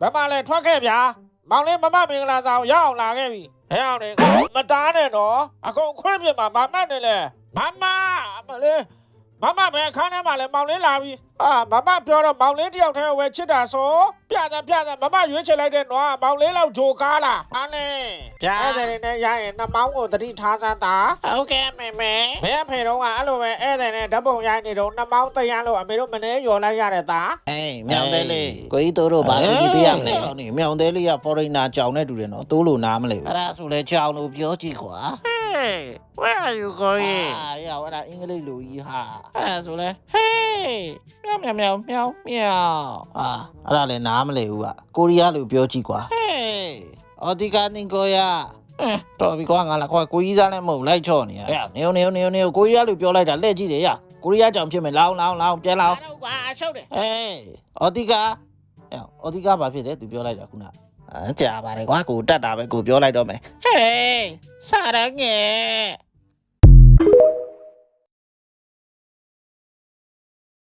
ဘယ်မှလဲထွက်ခဲ့ဗျာမောင်လေးမမမင်္ဂလာဆောင်ရအောင်လာခဲ့ပြီဟဲ့အောင်လေမတားနဲ့တော့အကုန်ခွင့်ပြမှာမမတ်နေလေမမမလေးမမပဲအခန်းထဲမှာလဲမောင်လေးလာပြီမမပြောတော့မောင်လေးတယောက်တည်းဝယ်ချစ်တာဆိုပြတယ်မမရွေးချယ်လိုက်တဲ့တော့မောင်လေးလောက်ဂျိုကားလားဟာလေဗျာအဲ့ဒါတွေနဲ့ရရင်နှမောင်းကိုတတိထားစမ်းတာဟုတ်ကဲ့မေမင်းအဖေတော့ကအဲ့လိုပဲအဲ့ဒါနဲ့ဓာတ်ပုံရိုက်နေတော့နှမောင်းတရားလို့အမေတို့မနေရော်လိုက်ရတဲ့သားအေးမြောင်သေးလေးကိုကြီးတို့ဘာလို့ဒီပေးရမလဲဟောနေမြောင်သေးလေးက foreigner ကြောင်နဲ့တူတယ်နော်တိုးလို့နားမလဲဘူးအဲ့ဒါဆိုလဲကြောင်လို့ပြောကြည့်ကွာ Hey where are you going ရအဲ့ဒါအင်္ဂလိပ်လိုကြီးဟာအဲ့ဒါဆိုလဲ Hey မြောင်အဲ့ဒါလည်းနားမလဲဘူးကကိုရီးယားလိုပြောကြည့်ကွာ Hey အော်ဒီကနေကိုရတော်ပြီကွာငါလာကွာကိုကြီးစားလည်းမဟုတ်လိုက်ချော့နေရနေကိုရီးယားလိုပြောလိုက်တာလက်ကြည့်တယ်ရကိုရီးယားကြောင်ဖြစ်မယ်လောင်းပြန်လောင်းအဲ့တော့ကွာရှုပ်တယ် Hey အော်ဒီကဘာဖြစ်တယ်သူပြောလိုက်တာခုနကြာပါတယ်ကွာကိုတက်တာပဲကိုပြောလိုက်တော့မယ် Hey စားရငယ်